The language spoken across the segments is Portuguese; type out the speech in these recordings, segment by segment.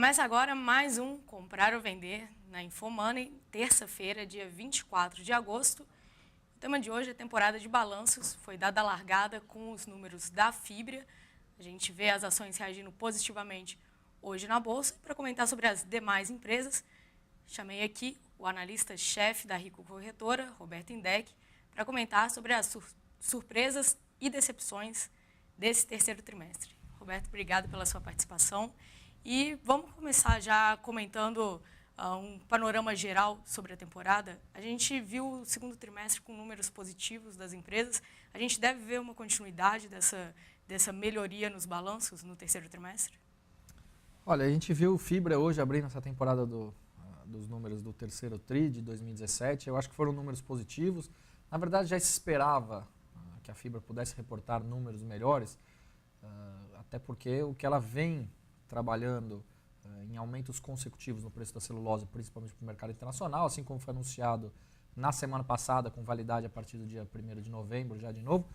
Começa agora mais um Comprar ou Vender na Infomoney, terça-feira, dia 24 de agosto. O tema de hoje é temporada de balanços. Foi dada a largada com os números da Fibria. A gente vê as ações reagindo positivamente hoje na Bolsa. Para comentar sobre as demais empresas, chamei aqui o analista-chefe da Rico Corretora, Roberto Indec, para comentar sobre as surpresas e decepções desse terceiro trimestre. Roberto, obrigado pela sua participação. E vamos começar já comentando um panorama geral sobre a temporada. A gente viu o segundo trimestre com números positivos das empresas. A gente deve ver uma continuidade dessa melhoria nos balanços no terceiro trimestre? Olha, a gente viu o Fibria hoje abrindo essa temporada dos números do terceiro TRI de 2017. Eu acho que foram números positivos. Na verdade, já se esperava que a Fibria pudesse reportar números melhores, até porque o que ela vem trabalhando em aumentos consecutivos no preço da celulose, principalmente para o mercado internacional, assim como foi anunciado na semana passada, com validade a partir do dia 1º de novembro, já de novo,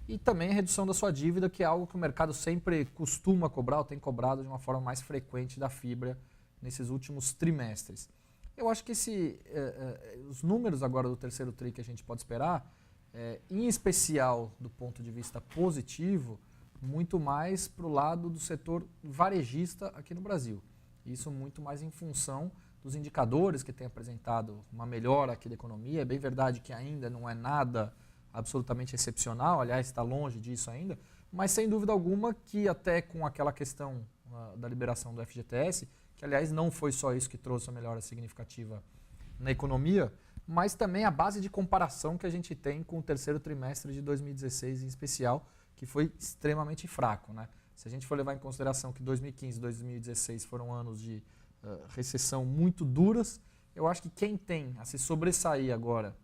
e também a redução da sua dívida, que é algo que o mercado sempre costuma cobrar, ou tem cobrado de uma forma mais frequente da Fibria nesses últimos trimestres. Eu acho que os números agora do terceiro TRI que a gente pode esperar, em especial do ponto de vista positivo, muito mais para o lado do setor varejista aqui no Brasil. Isso muito mais em função dos indicadores que têm apresentado uma melhora aqui da economia. É bem verdade que ainda não é nada absolutamente excepcional, aliás, está longe disso ainda, mas sem dúvida alguma que até com aquela questão da liberação do FGTS, que aliás não foi só isso que trouxe a melhora significativa na economia, mas também a base de comparação que a gente tem com o terceiro trimestre de 2016 em especial, que foi extremamente fraco, né? Se a gente for levar em consideração que 2015 e 2016 foram anos de recessão muito duras, eu acho que quem tem a se sobressair agora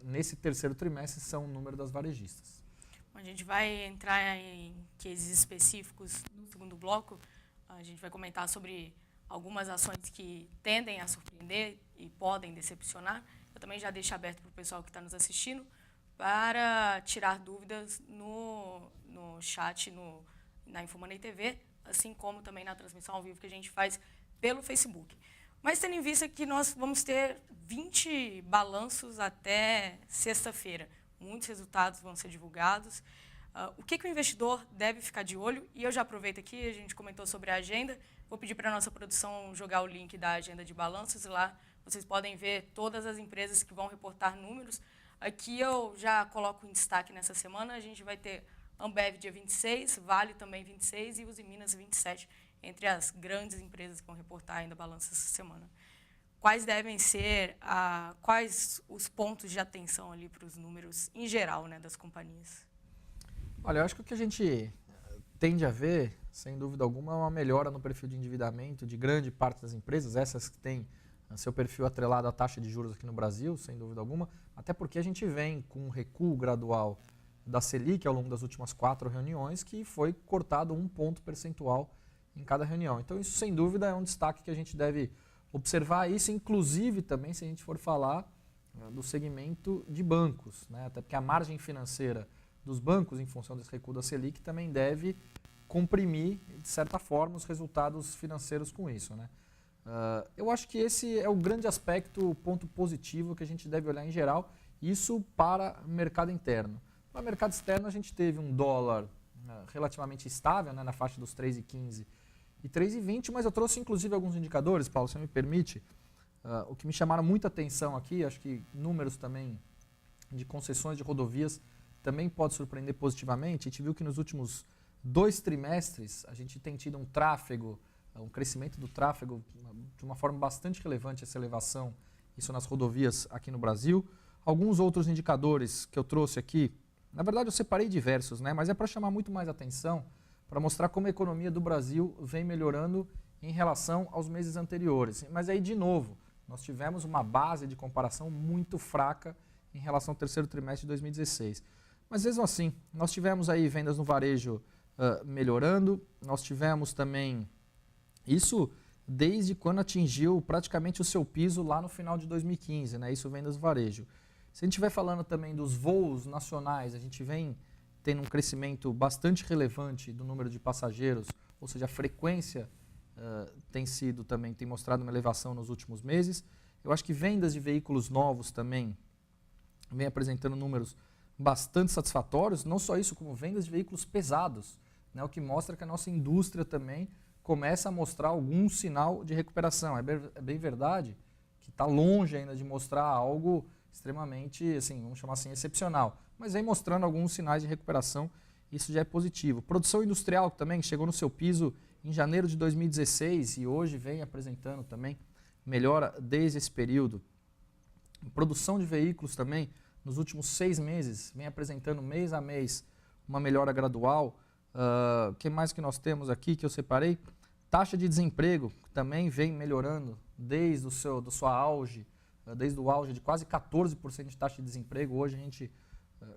nesse terceiro trimestre são o número das varejistas. A gente vai entrar em cases específicos no segundo bloco. A gente vai comentar sobre algumas ações que tendem a surpreender e podem decepcionar. Eu também já deixo aberto para o pessoal que está nos assistindo para tirar dúvidas no chat, na Infomoney TV, assim como também na transmissão ao vivo que a gente faz pelo Facebook. Mas tendo em vista que nós vamos ter 20 balanços até sexta-feira, muitos resultados vão ser divulgados. O que o investidor deve ficar de olho? E eu já aproveito aqui, a gente comentou sobre a agenda, vou pedir para a nossa produção jogar o link da agenda de balanços, e lá vocês podem ver todas as empresas que vão reportar números. Aqui eu já coloco em destaque nessa semana, a gente vai ter Ambev dia 26, Vale também 26 e Usiminas 27, entre as grandes empresas que vão reportar ainda balanço essa semana. Quais devem ser, quais os pontos de atenção ali para os números em geral, né, das companhias? Olha, eu acho que o que a gente tende a ver, sem dúvida alguma, é uma melhora no perfil de endividamento de grande parte das empresas, essas que têm seu perfil atrelado à taxa de juros aqui no Brasil, sem dúvida alguma, até porque a gente vem com um recuo gradual da Selic ao longo das últimas 4 reuniões, que foi cortado 1 ponto percentual em cada reunião. Então isso, sem dúvida, é um destaque que a gente deve observar isso, inclusive também se a gente for falar do segmento de bancos, né? Até porque a margem financeira dos bancos, em função desse recuo da Selic, também deve comprimir, de certa forma, os resultados financeiros com isso, né? Eu acho que esse é o grande aspecto, o ponto positivo que a gente deve olhar em geral, isso para o mercado interno. Para o mercado externo, a gente teve um dólar relativamente estável, né, na faixa dos 3,15 e 3,20, mas eu trouxe inclusive alguns indicadores, Paulo, se me permite, o que me chamaram muita atenção aqui, acho que números também de concessões de rodovias também pode surpreender positivamente. A gente viu que nos últimos 2 trimestres a gente tem tido um crescimento do tráfego de uma forma bastante relevante, essa elevação, isso nas rodovias aqui no Brasil. Alguns outros indicadores que eu trouxe aqui, na verdade eu separei diversos, né, mas é para chamar muito mais atenção, para mostrar como a economia do Brasil vem melhorando em relação aos meses anteriores. Mas aí, de novo, nós tivemos uma base de comparação muito fraca em relação ao terceiro trimestre de 2016. Mas mesmo assim, nós tivemos aí vendas no varejo melhorando, nós tivemos também isso desde quando atingiu praticamente o seu piso lá no final de 2015, né? Isso vendas no varejo. Se a gente estiver falando também dos voos nacionais, a gente vem tendo um crescimento bastante relevante do número de passageiros, ou seja, a frequência tem mostrado uma elevação nos últimos meses. Eu acho que vendas de veículos novos também vem apresentando números bastante satisfatórios, não só isso, como vendas de veículos pesados, né, o que mostra que a nossa indústria também começa a mostrar algum sinal de recuperação. É bem verdade que está longe ainda de mostrar algo extremamente, assim, vamos chamar assim, excepcional, mas vem mostrando alguns sinais de recuperação, isso já é positivo. Produção industrial também chegou no seu piso em janeiro de 2016 e hoje vem apresentando também melhora desde esse período. Produção de veículos também, nos últimos 6 meses, vem apresentando mês a mês uma melhora gradual. O que mais que nós temos aqui que eu separei? Taxa de desemprego também vem melhorando desde desde o auge de quase 14% de taxa de desemprego. Hoje a gente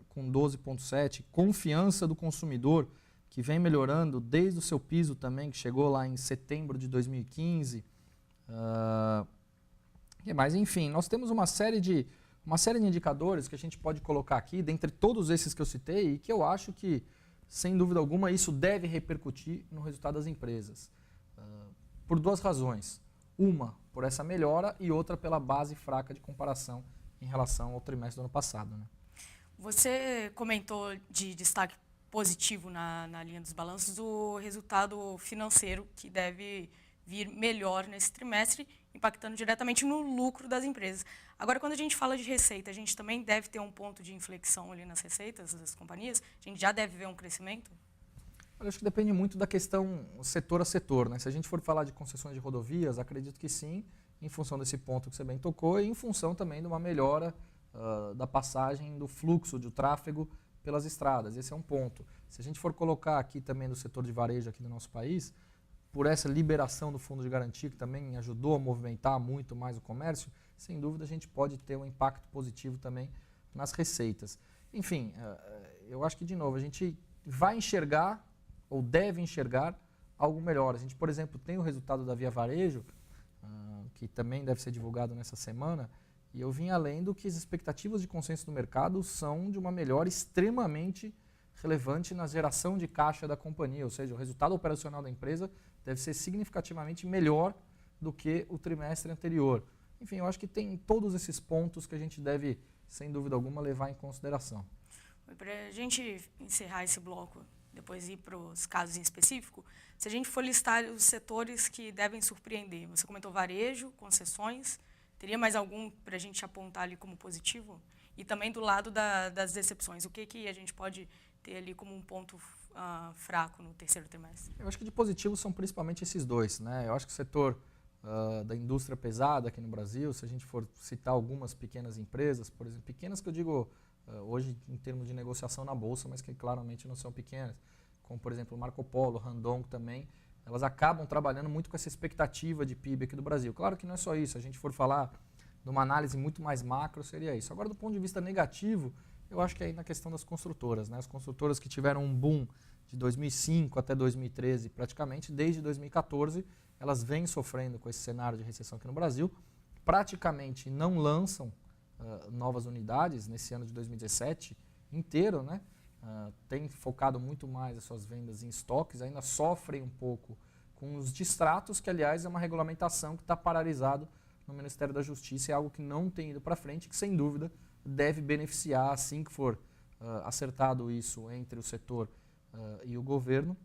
com 12,7%. Confiança do consumidor, que vem melhorando desde o seu piso também, que chegou lá em setembro de 2015. Mas, enfim, nós temos uma série de indicadores que a gente pode colocar aqui, dentre todos esses que eu citei, e que eu acho que, sem dúvida alguma, isso deve repercutir no resultado das empresas. Por 2 razões. Uma, por essa melhora, e outra pela base fraca de comparação em relação ao trimestre do ano passado, né? Você comentou de destaque positivo na linha dos balanços o resultado financeiro, que deve vir melhor nesse trimestre, impactando diretamente no lucro das empresas. Agora, quando a gente fala de receita, a gente também deve ter um ponto de inflexão ali nas receitas das companhias? A gente já deve ver um crescimento? Eu acho que depende muito da questão setor a setor, né? Se a gente for falar de concessões de rodovias, acredito que sim, em função desse ponto que você bem tocou, e em função também de uma melhora da passagem do fluxo de tráfego pelas estradas. Esse é um ponto. Se a gente for colocar aqui também do setor de varejo aqui do nosso país, por essa liberação do fundo de garantia, que também ajudou a movimentar muito mais o comércio, sem dúvida a gente pode ter um impacto positivo também nas receitas. Enfim, eu acho que, de novo, a gente vai enxergar ou deve enxergar algo melhor. A gente, por exemplo, tem o resultado da Via Varejo, que também deve ser divulgado nessa semana, e eu vim além do que as expectativas de consenso do mercado são de uma melhora extremamente relevante na geração de caixa da companhia, ou seja, o resultado operacional da empresa deve ser significativamente melhor do que o trimestre anterior. Enfim, eu acho que tem todos esses pontos que a gente deve, sem dúvida alguma, levar em consideração. Para a gente encerrar esse bloco, depois ir para os casos em específico, se a gente for listar os setores que devem surpreender, você comentou varejo, concessões, teria mais algum para a gente apontar ali como positivo? E também do lado das decepções, o que a gente pode ter ali como um ponto fraco no terceiro trimestre? Eu acho que de positivo são principalmente esses dois, né? Eu acho que o setor da indústria pesada aqui no Brasil, se a gente for citar algumas pequenas empresas, por exemplo, pequenas que eu digo hoje em termos de negociação na Bolsa, mas que claramente não são pequenas, como por exemplo Marco Polo, Randon também, elas acabam trabalhando muito com essa expectativa de PIB aqui do Brasil. Claro que não é só isso, se a gente for falar de uma análise muito mais macro, seria isso. Agora, do ponto de vista negativo, eu acho que é aí na questão das construtoras, né? As construtoras que tiveram um boom de 2005 até 2013, praticamente desde 2014, elas vêm sofrendo com esse cenário de recessão aqui no Brasil, praticamente não lançam novas unidades nesse ano de 2017 inteiro, né? Tem focado muito mais as suas vendas em estoques, ainda sofrem um pouco com os distratos, que aliás é uma regulamentação que está paralisado no Ministério da Justiça, é algo que não tem ido para frente, que sem dúvida deve beneficiar, assim que for acertado isso entre o setor e o governo,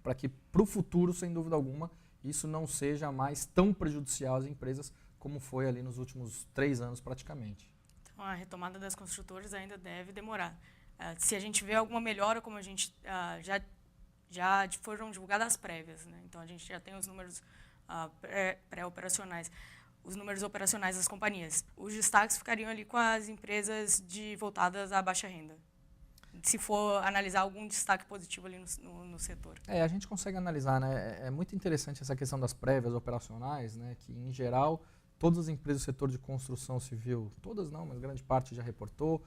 para que para o futuro, sem dúvida alguma, isso não seja mais tão prejudicial às empresas como foi ali nos últimos 3 anos praticamente. Então a retomada das construtoras ainda deve demorar. Se a gente vê alguma melhora, como a gente já foram divulgadas as prévias, né? Então a gente já tem os números pré-operacionais, os números operacionais das companhias. Os destaques ficariam ali com as empresas voltadas à baixa renda, se for analisar algum destaque positivo ali no setor. A gente consegue analisar, né? É muito interessante essa questão das prévias operacionais, né? Que em geral todas as empresas do setor de construção civil, todas não, mas grande parte já reportou.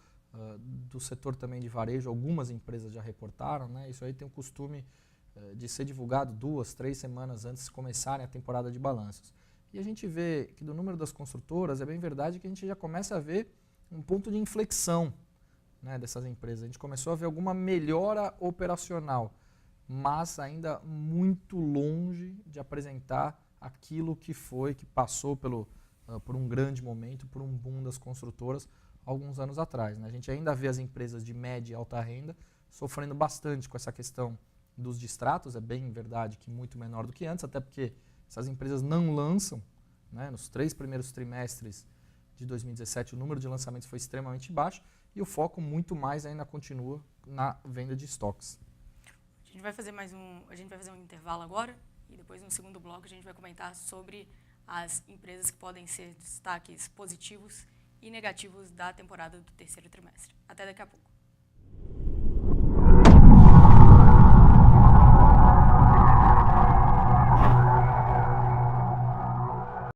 Do setor também de varejo, algumas empresas já reportaram, né? Isso aí tem o costume de ser divulgado 2, 3 semanas antes de começarem a temporada de balanços. E a gente vê que do número das construtoras, é bem verdade que a gente já começa a ver um ponto de inflexão, né, dessas empresas. A gente começou a ver alguma melhora operacional. mas ainda muito longe de apresentar aquilo que passou por um grande momento, por um boom das construtoras alguns anos atrás, né? A gente ainda vê as empresas de média e alta renda sofrendo bastante com essa questão dos distratos, é bem verdade que muito menor do que antes, até porque essas empresas não lançam, né? Nos 3 primeiros trimestres de 2017 o número de lançamentos foi extremamente baixo e o foco muito mais ainda continua na venda de estoques. A gente vai fazer um intervalo agora e depois no segundo bloco a gente vai comentar sobre as empresas que podem ser destaques positivos e negativos da temporada do terceiro trimestre. Até daqui a pouco.